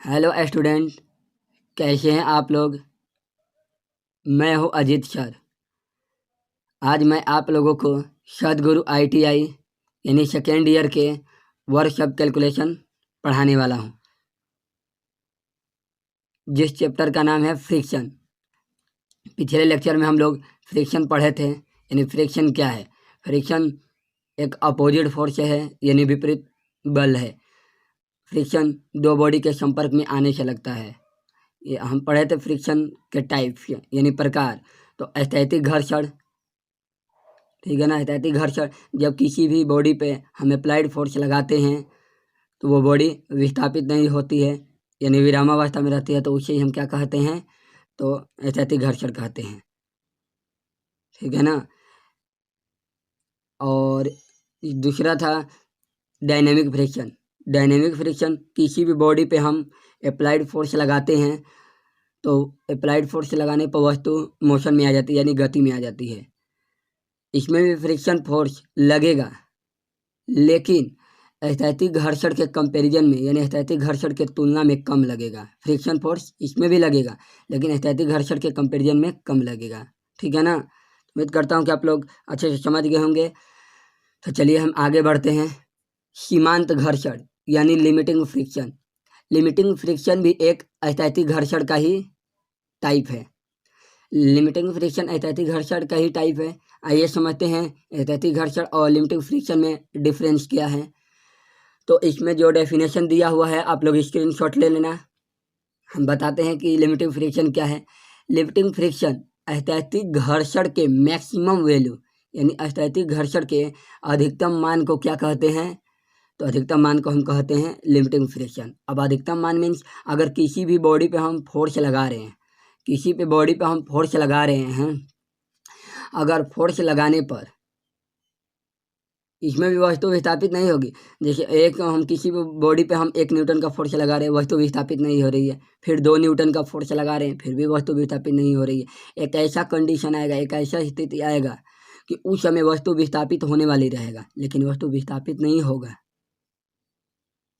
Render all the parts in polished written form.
Hello student, कैसे हैं आप लोग। मैं हूं अजीत सर। आज मैं आप लोगों को सदगुरु आईटीआई यानी सेकेंड ईयर के वर्कशॉप कैलकुलेशन पढ़ाने वाला हूं, जिस चैप्टर का नाम है फ्रिक्शन। पिछले लेक्चर में हम लोग फ्रिक्शन पढ़े थे। यानी फ्रिक्शन क्या है। फ्रिक्शन एक अपोजिट फोर्स है, यानी विपरीत बल है। फ्रिक्शन दो बॉडी के संपर्क में आने से लगता है। ये हम पढ़े थे फ्रिक्शन के टाइप यानी प्रकार। तो स्थैतिक घर्षण, ठीक है ना। स्थैतिक घर्षण, जब किसी भी बॉडी पे हम अप्लाइड फोर्स लगाते हैं तो वो बॉडी विस्थापित नहीं होती है, यानी विरामावस्था में रहती है, तो उसे हम क्या कहते हैं, तो स्थैतिक घर्षण कहते हैं, ठीक है ना। और दूसरा था डायनेमिक फ्रिक्शन। डायनेमिक फ्रिक्शन, किसी भी बॉडी पे हम अप्लाइड फोर्स लगाते हैं तो अप्लाइड फोर्स लगाने पर वस्तु मोशन में आ जाती है, यानी गति में आ जाती है। इसमें भी फ्रिक्शन फोर्स लगेगा, लेकिन स्थैतिक घर्षण के कंपैरिजन में, यानी स्थैतिक घर्षण के तुलना में कम लगेगा। फ्रिक्शन फोर्स इसमें भी लगेगा, लेकिन स्थैतिक घर्षण के कंपैरिजन में कम लगेगा, ठीक है ना। उम्मीद करता हूँ कि आप लोग अच्छे से समझ गए होंगे। तो चलिए हम आगे बढ़ते हैं। सीमांत घर्षण यानी लिमिटिंग फ्रिक्शन। लिमिटिंग फ्रिक्शन भी एक स्थैतिक घर्षण का ही टाइप है। लिमिटिंग फ्रिक्शन स्थैतिक घर्षण का ही टाइप है। आइए समझते हैं स्थैतिक घर्षण और लिमिटिंग फ्रिक्शन में डिफरेंस क्या है। तो इसमें जो डेफिनेशन दिया हुआ है आप लोग स्क्रीनशॉट ले लेना। हम बताते हैं कि लिमिटिंग फ्रिक्शन क्या है। लिमिटिंग फ्रिक्शन स्थैतिक घर्षण के मैक्सिमम वैल्यू, यानी स्थैतिक घर्षण के अधिकतम मान को क्या कहते हैं, तो अधिकतम मान को हम कहते हैं लिमिटिंग फ्रिक्शन। अब अधिकतम मान मीन्स अगर किसी भी बॉडी पे हम फोर्स लगा रहे हैं, किसी पे बॉडी पे हम फोर्स लगा रहे हैं, अगर फोर्स लगाने पर इसमें भी वस्तु विस्थापित नहीं होगी। जैसे हम किसी भी बॉडी पे हम 1 न्यूटन का फोर्स लगा रहे हैं, वस्तु विस्थापित नहीं हो रही है। फिर 2 न्यूटन का फोर्स लगा रहे हैं, फिर भी वस्तु विस्थापित नहीं हो रही है। एक ऐसा कंडीशन आएगा, एक ऐसा स्थिति आएगा कि उस समय वस्तु विस्थापित होने वाली रहेगा, लेकिन वस्तु विस्थापित नहीं होगा,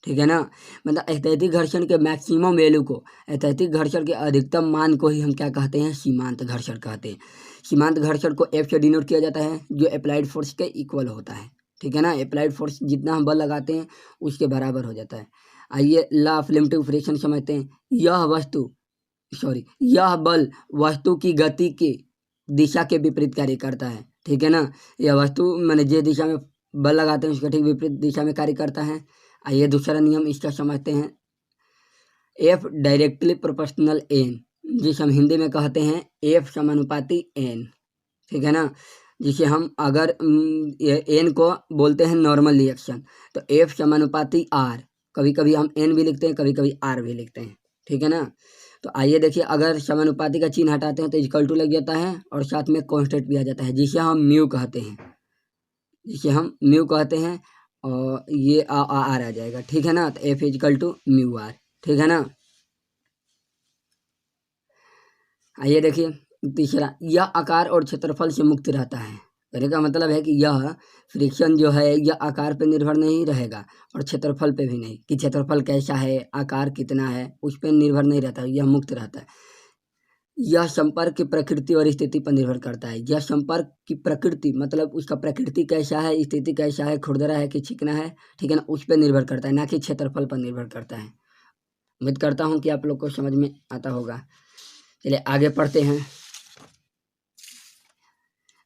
ठीक है ना। मतलब स्थैतिक घर्षण के मैक्सिमम वैल्यू को, स्थैतिक घर्षण के अधिकतम मान को ही हम क्या कहते हैं, सीमांत घर्षण कहते हैं। सीमांत घर्षण को F से डिनोट किया जाता है, जो अप्लाइड फोर्स के इक्वल होता है, ठीक है ना। अप्लाइड फोर्स जितना हम बल लगाते हैं उसके बराबर हो जाता है। आइए लॉ ऑफ लिमिटिंग फ्रिक्शन समझते हैं। यह बल वस्तु की गति की दिशा के विपरीत कार्य करता है, ठीक है ना। यह वस्तु मैंने जिस दिशा में बल लगाते हैं उसके ठीक विपरीत दिशा में कार्य करता है। आइए दूसरा नियम इसका समझते हैं। F डायरेक्टली प्रोपोर्शनल N, जिसे हम हिंदी में कहते हैं F समानुपाती N, ठीक है ना। जिसे हम अगर N को बोलते हैं नॉर्मल रिएक्शन, तो F समानुपाती R, कभी कभी हम N भी लिखते हैं, कभी कभी R भी लिखते हैं, ठीक है ना। तो आइए देखिए, अगर समानुपाती का चिन्ह हटाते हैं तो इक्वल टू लग जाता है और साथ में कांस्टेंट भी आ जाता है, जिसे हम म्यू कहते हैं, और ये आर आ जाएगा, ठीक है ना। तो F is equal to mu R, ठीक है ना। आइए देखिए तीसरा, यह आकार और क्षेत्रफल से मुक्त रहता है। कहने का मतलब है कि यह फ्रिक्शन जो है यह आकार पे निर्भर नहीं रहेगा और क्षेत्रफल पे भी नहीं, कि क्षेत्रफल कैसा है, आकार कितना है, उस पर निर्भर नहीं रहता, यह मुक्त रहता है। यह संपर्क की प्रकृति और स्थिति पर निर्भर करता है। यह संपर्क की प्रकृति मतलब उसका प्रकृति कैसा है, स्थिति कैसा है, खुरदरा है कि चिकना है, ठीक है ना, उस पर निर्भर करता है, ना कि क्षेत्रफल पर निर्भर करता है। उम्मीद करता हूँ कि आप लोग को समझ में आता होगा। चलिए आगे पढ़ते हैं।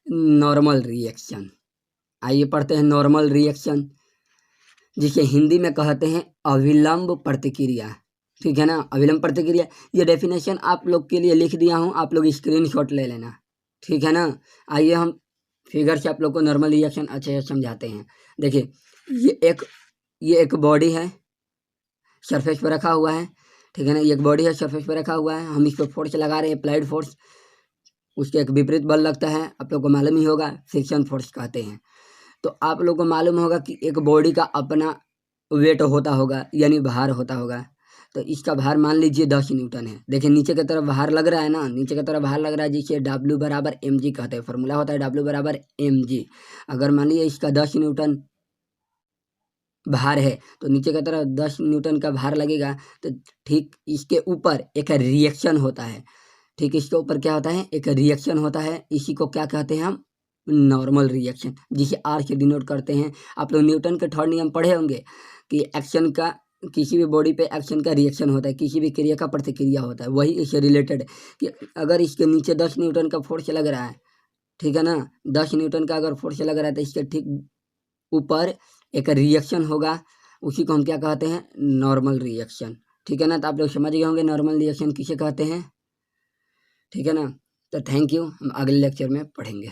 नॉर्मल रिएक्शन, आइए पढ़ते हैं नॉर्मल रिएक्शन, जिसे हिंदी में कहते हैं अविलंब प्रतिक्रिया, ठीक है ना। अविलंब प्रतिक्रिया, ये डेफिनेशन आप लोग के लिए लिख दिया हूँ, आप लोग स्क्रीनशॉट ले लेना, ठीक है ना। आइए हम फिगर से आप लोग को नॉर्मल रिएक्शन अच्छे से समझाते हैं। देखिए ये एक बॉडी है, सरफेस पर रखा हुआ है, ठीक है ना। ये एक बॉडी है, सरफेस पर रखा हुआ है, हम इस पर फोर्स लगा रहे हैं, अप्लाइड फोर्स, उसके एक विपरीत बल लगता है, आप लोग को मालूम ही होगा, फ्रिक्शन फोर्स कहते हैं। तो आप लोग को मालूम होगा कि एक बॉडी का अपना वेट होता होगा, यानी भार होता होगा। तो इसका भार मान लीजिए 10 न्यूटन है। देखिए नीचे की तरफ भार लग रहा है ना, नीचे की तरफ भार लग रहा है, जिसे W बराबर mg कहते हैं। फॉर्मूला होता है W बराबर mg। अगर मान लीजिए इसका 10 न्यूटन भार है तो नीचे की तरफ 10 न्यूटन का भार लगेगा, तो ठीक इसके ऊपर एक रिएक्शन होता है। ठीक इसके ऊपर क्या होता है, एक रिएक्शन होता है। इसी को क्या कहते हैं हम, नॉर्मल रिएक्शन, जिसे आर से डिनोट करते हैं। आप लोग न्यूटन के थर्ड नियम पढ़े होंगे कि एक्शन का, किसी भी बॉडी पे एक्शन का रिएक्शन होता है, किसी भी क्रिया का प्रतिक्रिया होता है। वही इससे रिलेटेड है कि अगर इसके नीचे 10 न्यूटन का फोर्स लग रहा है, ठीक है ना, 10 न्यूटन का अगर फोर्स लग रहा है तो इसके ठीक ऊपर एक रिएक्शन होगा। उसी को हम क्या कहते हैं, नॉर्मल रिएक्शन। ठीक है ना, तो आप लोग समझ गए होंगे नॉर्मल रिएक्शन किसे कहते हैं। ठीक है ना, तो थैंक यू, हम अगले लेक्चर में पढ़ेंगे।